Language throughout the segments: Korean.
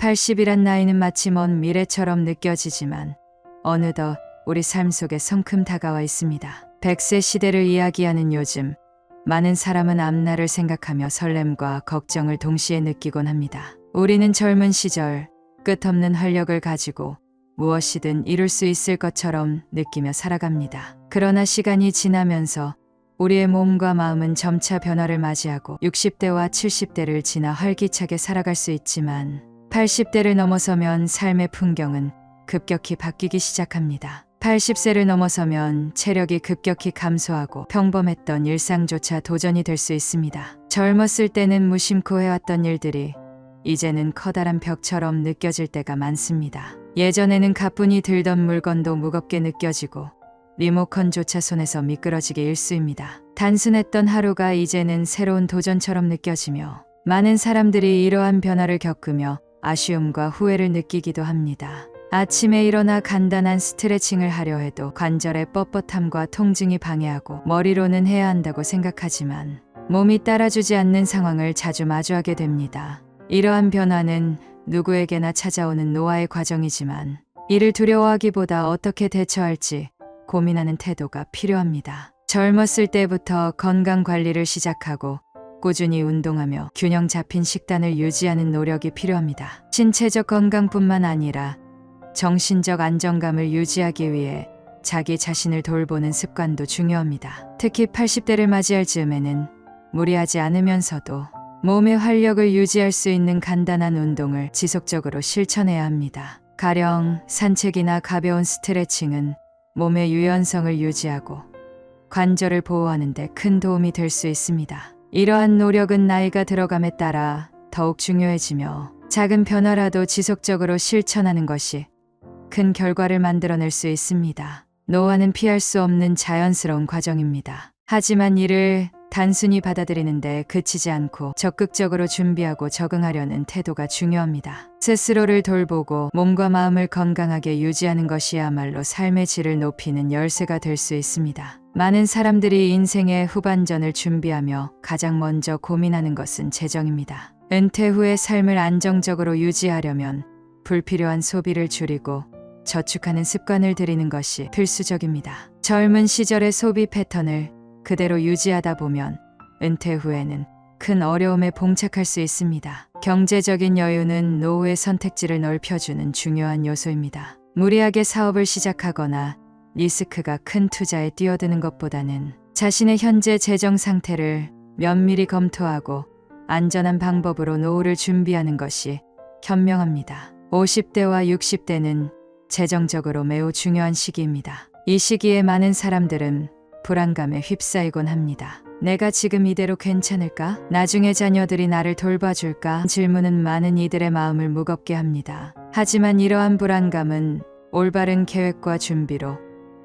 80이란 나이는 마치 먼 미래처럼 느껴지지만 어느덧 우리 삶 속에 성큼 다가와 있습니다. 100세 시대를 이야기하는 요즘, 많은 사람은 앞날을 생각하며 설렘과 걱정을 동시에 느끼곤 합니다. 우리는 젊은 시절 끝없는 활력을 가지고 무엇이든 이룰 수 있을 것처럼 느끼며 살아갑니다. 그러나 시간이 지나면서 우리의 몸과 마음은 점차 변화를 맞이하고 60대와 70대를 지나 활기차게 살아갈 수 있지만 80대를 넘어서면 삶의 풍경은 급격히 바뀌기 시작합니다. 80세를 넘어서면 체력이 급격히 감소하고 평범했던 일상조차 도전이 될 수 있습니다. 젊었을 때는 무심코 해왔던 일들이 이제는 커다란 벽처럼 느껴질 때가 많습니다. 예전에는 가뿐히 들던 물건도 무겁게 느껴지고 리모컨조차 손에서 미끄러지게 일쑤입니다. 단순했던 하루가 이제는 새로운 도전처럼 느껴지며 많은 사람들이 이러한 변화를 겪으며 아쉬움과 후회를 느끼기도 합니다. 아침에 일어나 간단한 스트레칭을 하려 해도 관절의 뻣뻣함과 통증이 방해하고 머리로는 해야 한다고 생각하지만 몸이 따라주지 않는 상황을 자주 마주하게 됩니다. 이러한 변화는 누구에게나 찾아오는 노화의 과정이지만 이를 두려워하기보다 어떻게 대처할지 고민하는 태도가 필요합니다. 젊었을 때부터 건강 관리를 시작하고 꾸준히 운동하며 균형 잡힌 식단을 유지하는 노력이 필요합니다. 신체적 건강뿐만 아니라 정신적 안정감을 유지하기 위해 자기 자신을 돌보는 습관도 중요합니다. 특히 80대를 맞이할 즈음에는 무리하지 않으면서도 몸의 활력을 유지할 수 있는 간단한 운동을 지속적으로 실천해야 합니다. 가령 산책이나 가벼운 스트레칭은 몸의 유연성을 유지하고 관절을 보호하는 데 큰 도움이 될 수 있습니다. 이러한 노력은 나이가 들어감에 따라 더욱 중요해지며 작은 변화라도 지속적으로 실천하는 것이 큰 결과를 만들어낼 수 있습니다. 노화는 피할 수 없는 자연스러운 과정입니다. 하지만 이를 단순히 받아들이는데 그치지 않고 적극적으로 준비하고 적응하려는 태도가 중요합니다. 스스로를 돌보고 몸과 마음을 건강하게 유지하는 것이야말로 삶의 질을 높이는 열쇠가 될 수 있습니다. 많은 사람들이 인생의 후반전을 준비하며 가장 먼저 고민하는 것은 재정입니다. 은퇴 후의 삶을 안정적으로 유지하려면 불필요한 소비를 줄이고 저축하는 습관을 들이는 것이 필수적입니다. 젊은 시절의 소비 패턴을 그대로 유지하다 보면 은퇴 후에는 큰 어려움에 봉착할 수 있습니다. 경제적인 여유는 노후의 선택지를 넓혀주는 중요한 요소입니다. 무리하게 사업을 시작하거나 리스크가 큰 투자에 뛰어드는 것보다는 자신의 현재 재정 상태를 면밀히 검토하고 안전한 방법으로 노후를 준비하는 것이 현명합니다. 50대와 60대는 재정적으로 매우 중요한 시기입니다. 이 시기에 많은 사람들은 불안감에 휩싸이곤 합니다. 내가 지금 이대로 괜찮을까? 나중에 자녀들이 나를 돌봐줄까? 질문은 많은 이들의 마음을 무겁게 합니다. 하지만 이러한 불안감은 올바른 계획과 준비로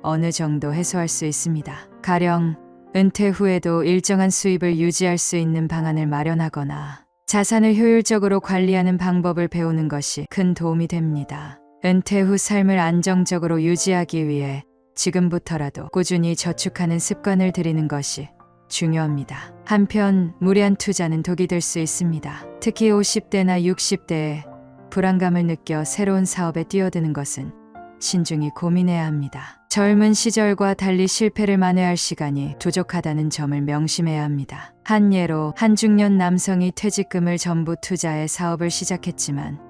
어느 정도 해소할 수 있습니다. 가령 은퇴 후에도 일정한 수입을 유지할 수 있는 방안을 마련하거나 자산을 효율적으로 관리하는 방법을 배우는 것이 큰 도움이 됩니다. 은퇴 후 삶을 안정적으로 유지하기 위해 지금부터라도 꾸준히 저축하는 습관을 들이는 것이 중요합니다. 한편 무리한 투자는 독이 될 수 있습니다. 특히 50대나 60대에 불안감을 느껴 새로운 사업에 뛰어드는 것은 신중히 고민해야 합니다. 젊은 시절과 달리 실패를 만회할 시간이 부족하다는 점을 명심해야 합니다. 한 예로 한 중년 남성이 퇴직금을 전부 투자해 사업을 시작했지만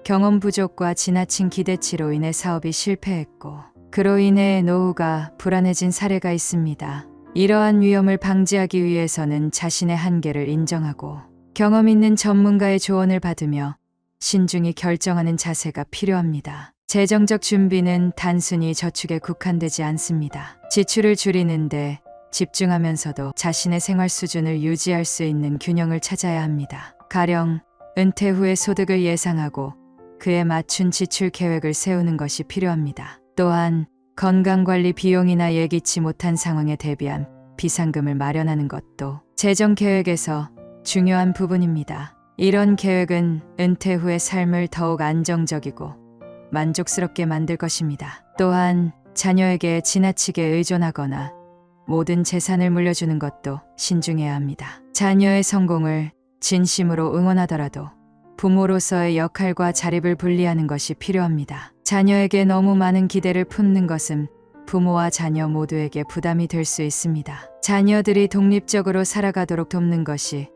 경험 부족과 지나친 기대치로 인해 사업이 실패했고 그로 인해 노후가 불안해진 사례가 있습니다. 이러한 위험을 방지하기 위해서는 자신의 한계를 인정하고 경험 있는 전문가의 조언을 받으며 신중히 결정하는 자세가 필요합니다. 재정적 준비는 단순히 저축에 국한되지 않습니다. 지출을 줄이는데 집중하면서도 자신의 생활 수준을 유지할 수 있는 균형을 찾아야 합니다. 가령 은퇴 후의 소득을 예상하고 그에 맞춘 지출 계획을 세우는 것이 필요합니다. 또한 건강관리 비용이나 예기치 못한 상황에 대비한 비상금을 마련하는 것도 재정 계획에서 중요한 부분입니다. 이런 계획은 은퇴 후의 삶을 더욱 안정적이고 만족스럽게 만들 것입니다. 또한 자녀에게 지나치게 의존하거나 모든 재산을 물려주는 것도 신중해야 합니다. 자녀의 성공을 진심으로 응원하더라도 부모로서의 역할과 자립을 분리하는 것이 필요합니다. 자녀에게 너무 많은 기대를 품는 것은 부모와 자녀 모두에게 부담이 될 수 있습니다. 자녀들이 독립적으로 살아가도록 돕는 것이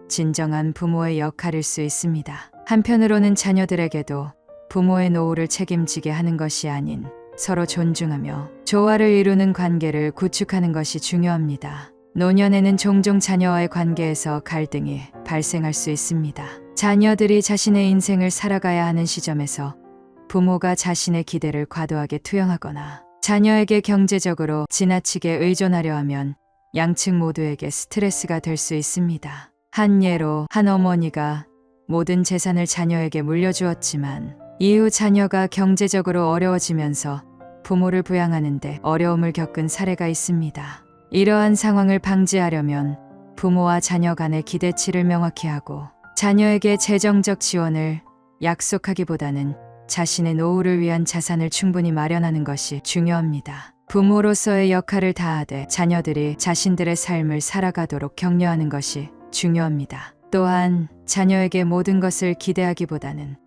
진정한 부모의 역할일 수 있습니다. 한편으로는 자녀들에게도 부모의 노후를 책임지게 하는 것이 아닌 서로 존중하며 조화를 이루는 관계를 구축하는 것이 중요합니다. 노년에는 종종 자녀와의 관계에서 갈등이 발생할 수 있습니다. 자녀들이 자신의 인생을 살아가야 하는 시점에서 부모가 자신의 기대를 과도하게 투영하거나 자녀에게 경제적으로 지나치게 의존하려 하면 양측 모두에게 스트레스가 될 수 있습니다. 한 예로 한 어머니가 모든 재산을 자녀에게 물려주었지만 이후 자녀가 경제적으로 어려워지면서 부모를 부양하는데 어려움을 겪은 사례가 있습니다. 이러한 상황을 방지하려면 부모와 자녀 간의 기대치를 명확히 하고 자녀에게 재정적 지원을 약속하기보다는 자신의 노후를 위한 자산을 충분히 마련하는 것이 중요합니다. 부모로서의 역할을 다하되 자녀들이 자신들의 삶을 살아가도록 격려하는 것이 중요합니다. 또한 자녀에게 모든 것을 기대하기보다는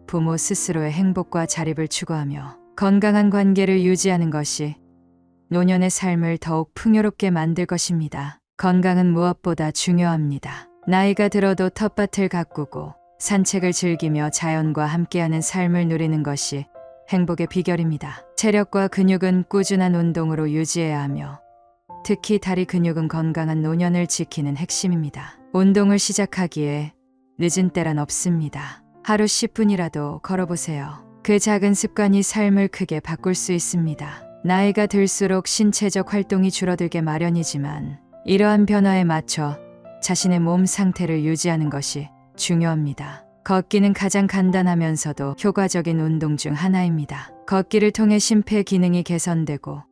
부모 스스로의 행복과 자립을 추구하며 건강한 관계를 유지하는 것이 노년의 삶을 더욱 풍요롭게 만들 것입니다. 건강은 무엇보다 중요합니다. 나이가 들어도 텃밭을 가꾸고 산책을 즐기며 자연과 함께하는 삶을 누리는 것이 행복의 비결입니다. 체력과 근육은 꾸준한 운동으로 유지해야 하며 특히 다리 근육은 건강한 노년을 지키는 핵심입니다. 운동을 시작하기에 늦은 때란 없습니다. 하루 10분이라도 걸어보세요. 그 작은 습관이 삶을 크게 바꿀 수 있습니다. 나이가 들수록 신체적 활동이 줄어들게 마련이지만 이러한 변화에 맞춰 자신의 몸 상태를 유지하는 것이 중요합니다. 걷기는 가장 간단하면서도 효과적인 운동 중 하나입니다. 걷기를 통해 심폐 기능이 개선되고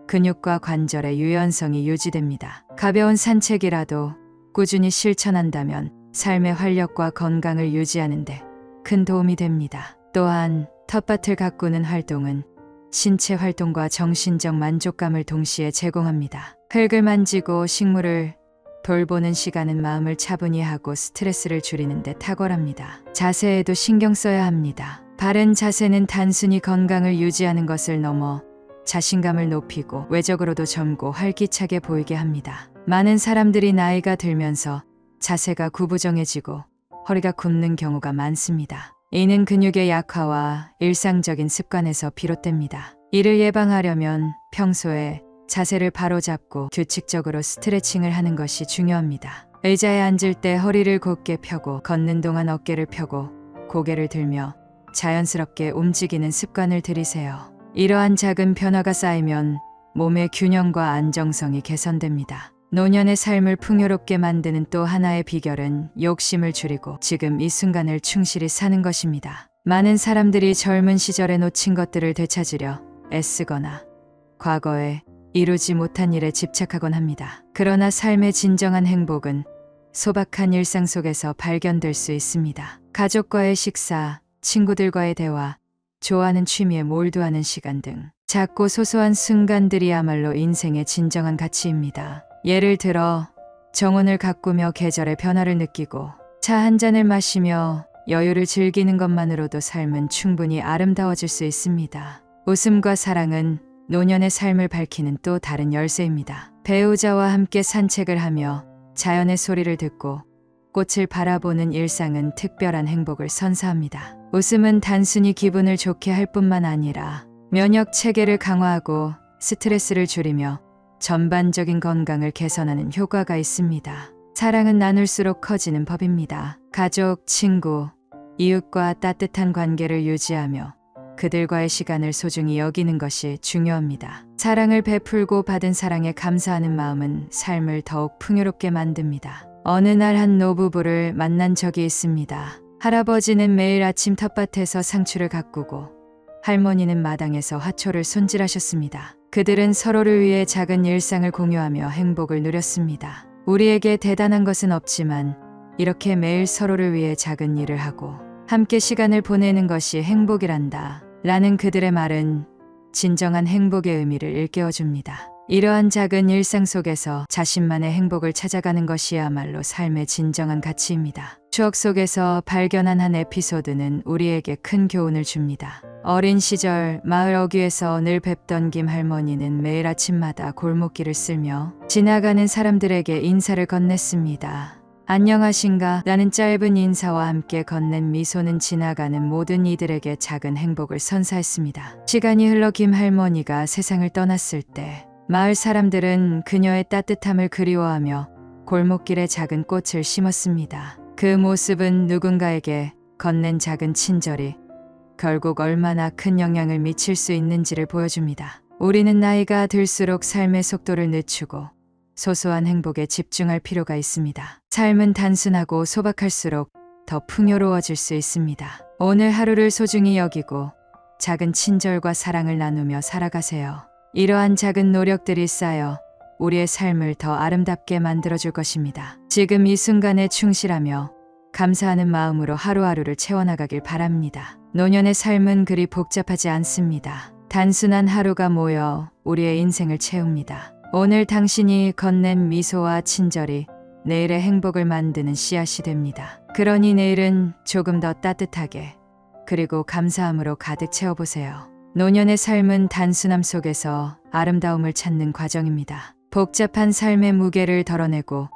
근육과 관절의 유연성이 유지됩니다. 가벼운 산책이라도 꾸준히 실천한다면 삶의 활력과 건강을 유지하는 데 큰 도움이 됩니다. 또한 텃밭을 가꾸는 활동은 신체 활동과 정신적 만족감을 동시에 제공합니다. 흙을 만지고 식물을 돌보는 시간은 마음을 차분히 하고 스트레스를 줄이는 데 탁월합니다. 자세에도 신경 써야 합니다. 바른 자세는 단순히 건강을 유지하는 것을 넘어 자신감을 높이고 외적으로도 젊고 활기차게 보이게 합니다. 많은 사람들이 나이가 들면서 자세가 구부정해지고 허리가 굽는 경우가 많습니다. 이는 근육의 약화와 일상적인 습관에서 비롯됩니다. 이를 예방하려면 평소에 자세를 바로잡고 규칙적으로 스트레칭을 하는 것이 중요합니다. 의자에 앉을 때 허리를 곧게 펴고 걷는 동안 어깨를 펴고 고개를 들며 자연스럽게 움직이는 습관을 들이세요. 이러한 작은 변화가 쌓이면 몸의 균형과 안정성이 개선됩니다. 노년의 삶을 풍요롭게 만드는 또 하나의 비결은 욕심을 줄이고 지금 이 순간을 충실히 사는 것입니다. 많은 사람들이 젊은 시절에 놓친 것들을 되찾으려 애쓰거나 과거에 이루지 못한 일에 집착하곤 합니다. 그러나 삶의 진정한 행복은 소박한 일상 속에서 발견될 수 있습니다. 가족과의 식사, 친구들과의 대화, 좋아하는 취미에 몰두하는 시간 등 작고 소소한 순간들이야말로 인생의 진정한 가치입니다. 예를 들어 정원을 가꾸며 계절의 변화를 느끼고 차 한 잔을 마시며 여유를 즐기는 것만으로도 삶은 충분히 아름다워질 수 있습니다. 웃음과 사랑은 노년의 삶을 밝히는 또 다른 열쇠입니다. 배우자와 함께 산책을 하며 자연의 소리를 듣고 꽃을 바라보는 일상은 특별한 행복을 선사합니다. 웃음은 단순히 기분을 좋게 할 뿐만 아니라 면역 체계를 강화하고 스트레스를 줄이며 전반적인 건강을 개선하는 효과가 있습니다. 사랑은 나눌수록 커지는 법입니다. 가족, 친구, 이웃과 따뜻한 관계를 유지하며 그들과의 시간을 소중히 여기는 것이 중요합니다. 사랑을 베풀고 받은 사랑에 감사하는 마음은 삶을 더욱 풍요롭게 만듭니다. 어느 날 한 노부부를 만난 적이 있습니다. 할아버지는 매일 아침 텃밭에서 상추를 가꾸고 할머니는 마당에서 화초를 손질하셨습니다. 그들은 서로를 위해 작은 일상을 공유하며 행복을 누렸습니다. 우리에게 대단한 것은 없지만 이렇게 매일 서로를 위해 작은 일을 하고 함께 시간을 보내는 것이 행복이란다 라는 그들의 말은 진정한 행복의 의미를 일깨워줍니다. 이러한 작은 일상 속에서 자신만의 행복을 찾아가는 것이야말로 삶의 진정한 가치입니다. 추억 속에서 발견한 한 에피소드는 우리에게 큰 교훈을 줍니다. 어린 시절 마을 어귀에서 늘 뵙던 김 할머니는 매일 아침마다 골목길을 쓸며 지나가는 사람들에게 인사를 건넸습니다. 안녕하신가? 라는 짧은 인사와 함께 건넨 미소는 지나가는 모든 이들에게 작은 행복을 선사했습니다. 시간이 흘러 김 할머니가 세상을 떠났을 때 마을 사람들은 그녀의 따뜻함을 그리워하며 골목길에 작은 꽃을 심었습니다. 그 모습은 누군가에게 건넨 작은 친절이 결국 얼마나 큰 영향을 미칠 수 있는지를 보여줍니다. 우리는 나이가 들수록 삶의 속도를 늦추고 소소한 행복에 집중할 필요가 있습니다. 삶은 단순하고 소박할수록 더 풍요로워질 수 있습니다. 오늘 하루를 소중히 여기고 작은 친절과 사랑을 나누며 살아가세요. 이러한 작은 노력들이 쌓여 우리의 삶을 더 아름답게 만들어줄 것입니다. 지금 이 순간에 충실하며 감사하는 마음으로 하루하루를 채워나가길 바랍니다. 노년의 삶은 그리 복잡하지 않습니다. 단순한 하루가 모여 우리의 인생을 채웁니다. 오늘 당신이 건넨 미소와 친절이 내일의 행복을 만드는 씨앗이 됩니다. 그러니 내일은 조금 더 따뜻하게 그리고 감사함으로 가득 채워보세요. 노년의 삶은 단순함 속에서 아름다움을 찾는 과정입니다. 복잡한 삶의 무게를 덜어내고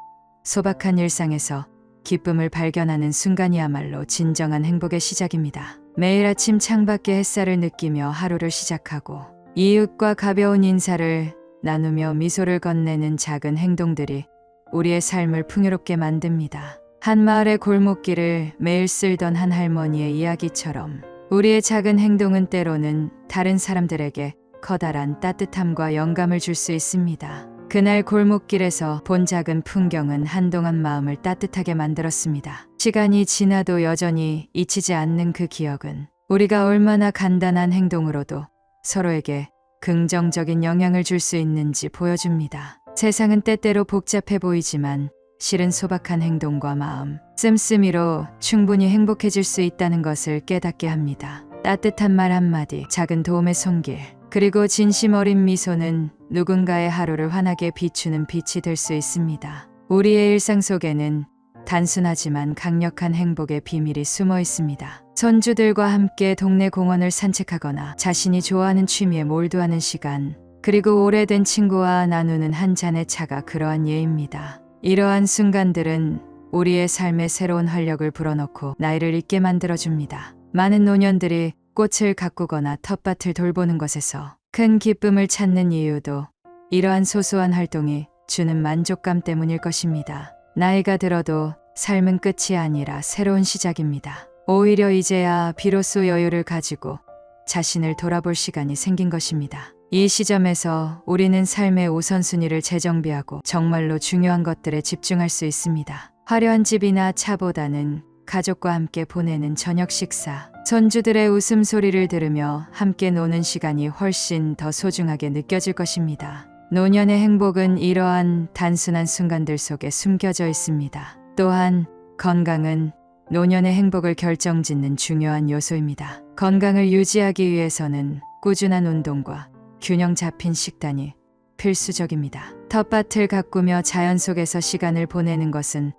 소박한 일상에서 기쁨을 발견하는 순간이야말로 진정한 행복의 시작입니다. 매일 아침 창밖의 햇살을 느끼며 하루를 시작하고 이웃과 가벼운 인사를 나누며 미소를 건네는 작은 행동들이 우리의 삶을 풍요롭게 만듭니다. 한 마을의 골목길을 매일 쓸던 한 할머니의 이야기처럼 우리의 작은 행동은 때로는 다른 사람들에게 커다란 따뜻함과 영감을 줄 수 있습니다. 그날 골목길에서 본 작은 풍경은 한동안 마음을 따뜻하게 만들었습니다. 시간이 지나도 여전히 잊히지 않는 그 기억은 우리가 얼마나 간단한 행동으로도 서로에게 긍정적인 영향을 줄 수 있는지 보여줍니다. 세상은 때때로 복잡해 보이지만 실은 소박한 행동과 마음, 씀씀이로 충분히 행복해질 수 있다는 것을 깨닫게 합니다. 따뜻한 말 한마디, 작은 도움의 손길, 그리고 진심 어린 미소는 누군가의 하루를 환하게 비추는 빛이 될 수 있습니다. 우리의 일상 속에는 단순하지만 강력한 행복의 비밀이 숨어 있습니다. 손주들과 함께 동네 공원을 산책하거나 자신이 좋아하는 취미에 몰두하는 시간, 그리고 오래된 친구와 나누는 한 잔의 차가 그러한 예입니다. 이러한 순간들은 우리의 삶에 새로운 활력을 불어넣고 나이를 잊게 만들어줍니다. 많은 노년들이 꽃을 가꾸거나 텃밭을 돌보는 것에서 큰 기쁨을 찾는 이유도 이러한 소소한 활동이 주는 만족감 때문일 것입니다. 나이가 들어도 삶은 끝이 아니라 새로운 시작입니다. 오히려 이제야 비로소 여유를 가지고 자신을 돌아볼 시간이 생긴 것입니다. 이 시점에서 우리는 삶의 우선순위를 재정비하고 정말로 중요한 것들에 집중할 수 있습니다. 화려한 집이나 차보다는 가족과 함께 보내는 저녁 식사, 손주들의 웃음소리를 들으며 함께 노는 시간이 훨씬 더 소중하게 느껴질 것입니다. 노년의 행복은 이러한 단순한 순간들 속에 숨겨져 있습니다. 또한 건강은 노년의 행복을 결정짓는 중요한 요소입니다. 건강을 유지하기 위해서는 꾸준한 운동과 균형 잡힌 식단이 필수적입니다. 텃밭을 가꾸며 자연 속에서 시간을 보내는 것은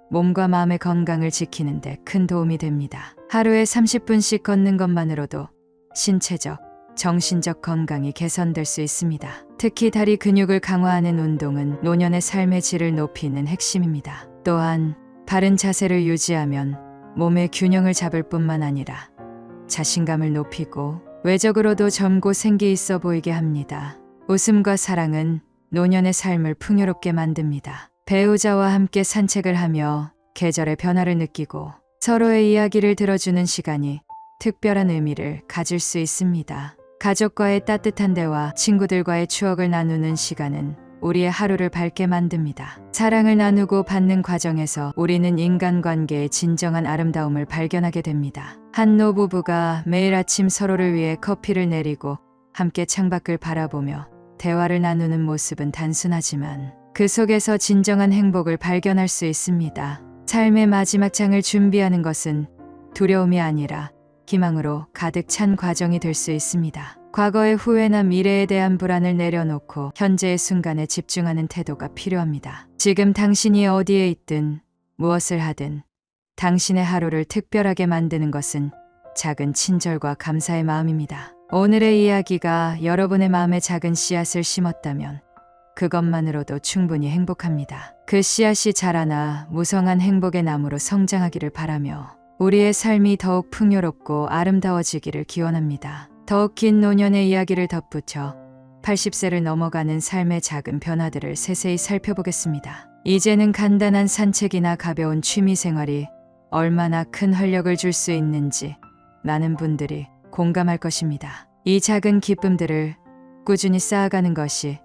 몸과 마음의 건강을 지키는 데 큰 도움이 됩니다. 하루에 30분씩 걷는 것만으로도 신체적, 정신적 건강이 개선될 수 있습니다. 특히 다리 근육을 강화하는 운동은 노년의 삶의 질을 높이는 핵심입니다. 또한 바른 자세를 유지하면 몸의 균형을 잡을 뿐만 아니라 자신감을 높이고 외적으로도 젊고 생기 있어 보이게 합니다. 웃음과 사랑은 노년의 삶을 풍요롭게 만듭니다. 배우자와 함께 산책을 하며 계절의 변화를 느끼고 서로의 이야기를 들어주는 시간이 특별한 의미를 가질 수 있습니다. 가족과의 따뜻한 대화, 친구들과의 추억을 나누는 시간은 우리의 하루를 밝게 만듭니다. 사랑을 나누고 받는 과정에서 우리는 인간관계의 진정한 아름다움을 발견하게 됩니다. 한 노부부가 매일 아침 서로를 위해 커피를 내리고 함께 창밖을 바라보며 대화를 나누는 모습은 단순하지만 그 속에서 진정한 행복을 발견할 수 있습니다. 삶의 마지막 장을 준비하는 것은 두려움이 아니라 희망으로 가득 찬 과정이 될 수 있습니다. 과거의 후회나 미래에 대한 불안을 내려놓고 현재의 순간에 집중하는 태도가 필요합니다. 지금 당신이 어디에 있든 무엇을 하든 당신의 하루를 특별하게 만드는 것은 작은 친절과 감사의 마음입니다. 오늘의 이야기가 여러분의 마음에 작은 씨앗을 심었다면 그것만으로도 충분히 행복합니다. 그 씨앗이 자라나 무성한 행복의 나무로 성장하기를 바라며 우리의 삶이 더욱 풍요롭고 아름다워지기를 기원합니다. 더욱 긴 노년의 이야기를 덧붙여 80세를 넘어가는 삶의 작은 변화들을 세세히 살펴보겠습니다. 이제는 간단한 산책이나 가벼운 취미 생활이 얼마나 큰 활력을 줄 수 있는지 많은 분들이 공감할 것입니다. 이 작은 기쁨들을 꾸준히 쌓아가는 것이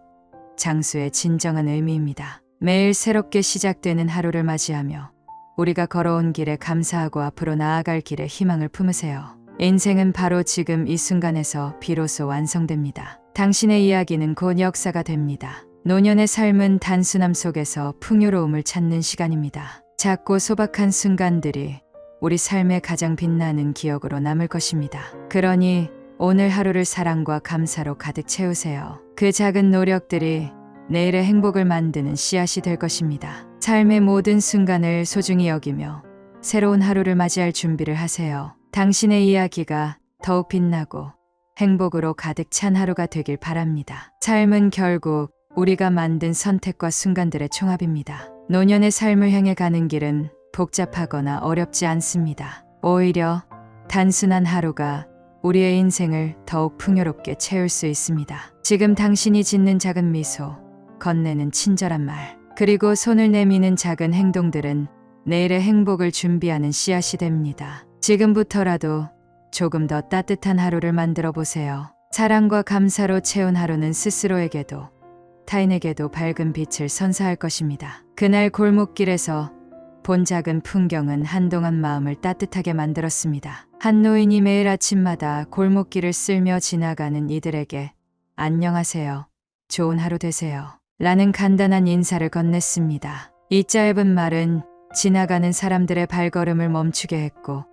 장수의 진정한 의미입니다. 매일 새롭게 시작되는 하루를 맞이하며 우리가 걸어온 길에 감사하고 앞으로 나아갈 길에 희망을 품으세요. 인생은 바로 지금 이 순간에서 비로소 완성됩니다. 당신의 이야기는 곧 역사가 됩니다. 노년의 삶은 단순함 속에서 풍요로움을 찾는 시간입니다. 작고 소박한 순간들이 우리 삶의 가장 빛나는 기억으로 남을 것입니다. 그러니 오늘 하루를 사랑과 감사로 가득 채우세요. 그 작은 노력들이 내일의 행복을 만드는 씨앗이 될 것입니다. 삶의 모든 순간을 소중히 여기며 새로운 하루를 맞이할 준비를 하세요. 당신의 이야기가 더욱 빛나고 행복으로 가득 찬 하루가 되길 바랍니다. 삶은 결국 우리가 만든 선택과 순간들의 총합입니다. 노년의 삶을 향해 가는 길은 복잡하거나 어렵지 않습니다. 오히려 단순한 하루가 우리의 인생을 더욱 풍요롭게 채울 수 있습니다. 지금 당신이 짓는 작은 미소, 건네는 친절한 말, 그리고 손을 내미는 작은 행동들은 내일의 행복을 준비하는 씨앗이 됩니다. 지금부터라도 조금 더 따뜻한 하루를 만들어 보세요. 사랑과 감사로 채운 하루는 스스로에게도 타인에게도 밝은 빛을 선사할 것입니다. 그날 골목길에서 본 작은 풍경은 한동안 마음을 따뜻하게 만들었습니다. 한 노인이 매일 아침마다 골목길을 쓸며 지나가는 이들에게 안녕하세요, 좋은 하루 되세요 라는 간단한 인사를 건넸습니다. 이 짧은 말은 지나가는 사람들의 발걸음을 멈추게 했고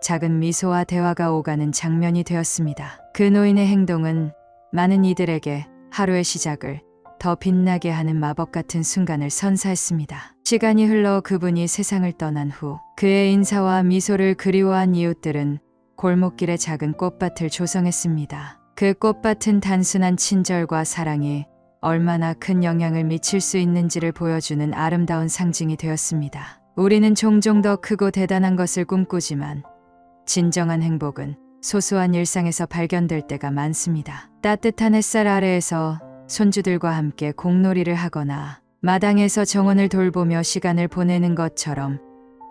작은 미소와 대화가 오가는 장면이 되었습니다. 그 노인의 행동은 많은 이들에게 하루의 시작을 더 빛나게 하는 마법 같은 순간을 선사했습니다. 시간이 흘러 그분이 세상을 떠난 후 그의 인사와 미소를 그리워한 이웃들은 골목길의 작은 꽃밭을 조성했습니다. 그 꽃밭은 단순한 친절과 사랑이 얼마나 큰 영향을 미칠 수 있는지를 보여주는 아름다운 상징이 되었습니다. 우리는 종종 더 크고 대단한 것을 꿈꾸지만 진정한 행복은 소소한 일상에서 발견될 때가 많습니다. 따뜻한 햇살 아래에서 손주들과 함께 공놀이를 하거나 마당에서 정원을 돌보며 시간을 보내는 것처럼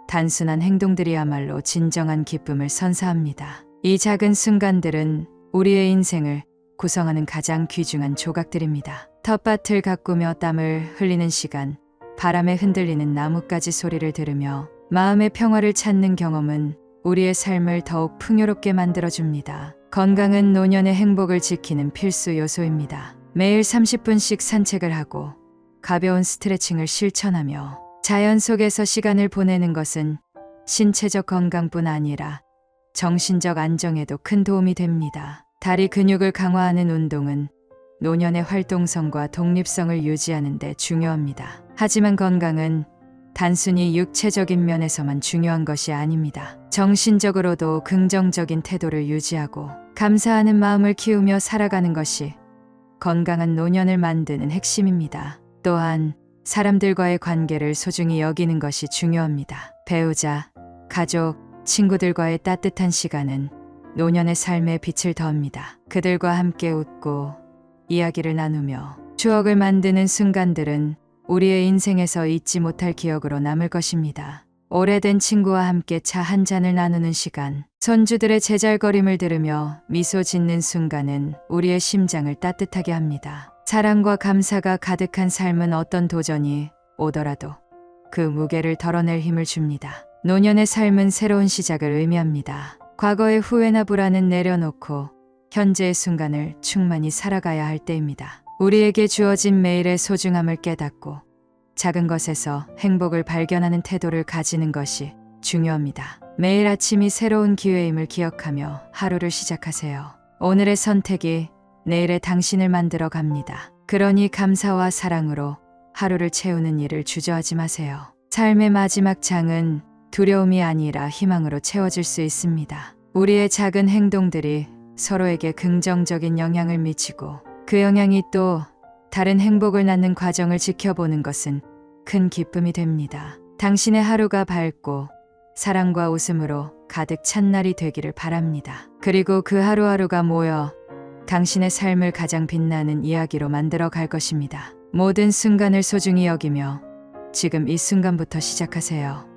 단순한 행동들이야말로 진정한 기쁨을 선사합니다. 이 작은 순간들은 우리의 인생을 구성하는 가장 귀중한 조각들입니다. 텃밭을 가꾸며 땀을 흘리는 시간, 바람에 흔들리는 나뭇가지 소리를 들으며 마음의 평화를 찾는 경험은 우리의 삶을 더욱 풍요롭게 만들어줍니다. 건강은 노년의 행복을 지키는 필수 요소입니다. 매일 30분씩 산책을 하고 가벼운 스트레칭을 실천하며 자연 속에서 시간을 보내는 것은 신체적 건강뿐 아니라 정신적 안정에도 큰 도움이 됩니다. 다리 근육을 강화하는 운동은 노년의 활동성과 독립성을 유지하는 데 중요합니다. 하지만 건강은 단순히 육체적인 면에서만 중요한 것이 아닙니다. 정신적으로도 긍정적인 태도를 유지하고 감사하는 마음을 키우며 살아가는 것이 건강한 노년을 만드는 핵심입니다. 또한 사람들과의 관계를 소중히 여기는 것이 중요합니다. 배우자, 가족, 친구들과의 따뜻한 시간은 노년의 삶에 빛을 더합니다. 그들과 함께 웃고 이야기를 나누며 추억을 만드는 순간들은 우리의 인생에서 잊지 못할 기억으로 남을 것입니다. 오래된 친구와 함께 차 한 잔을 나누는 시간, 손주들의 제잘거림을 들으며 미소 짓는 순간은 우리의 심장을 따뜻하게 합니다. 사랑과 감사가 가득한 삶은 어떤 도전이 오더라도 그 무게를 덜어낼 힘을 줍니다. 노년의 삶은 새로운 시작을 의미합니다. 과거의 후회나 불안은 내려놓고 현재의 순간을 충만히 살아가야 할 때입니다. 우리에게 주어진 매일의 소중함을 깨닫고 작은 것에서 행복을 발견하는 태도를 가지는 것이 중요합니다. 매일 아침이 새로운 기회임을 기억하며 하루를 시작하세요. 오늘의 선택이 내일의 당신을 만들어 갑니다. 그러니 감사와 사랑으로 하루를 채우는 일을 주저하지 마세요. 삶의 마지막 장은 두려움이 아니라 희망으로 채워질 수 있습니다. 우리의 작은 행동들이 서로에게 긍정적인 영향을 미치고 그 영향이 또 다른 행복을 낳는 과정을 지켜보는 것은 큰 기쁨이 됩니다. 당신의 하루가 밝고 사랑과 웃음으로 가득 찬 날이 되기를 바랍니다. 그리고 그 하루하루가 모여 당신의 삶을 가장 빛나는 이야기로 만들어 갈 것입니다. 모든 순간을 소중히 여기며 지금 이 순간부터 시작하세요.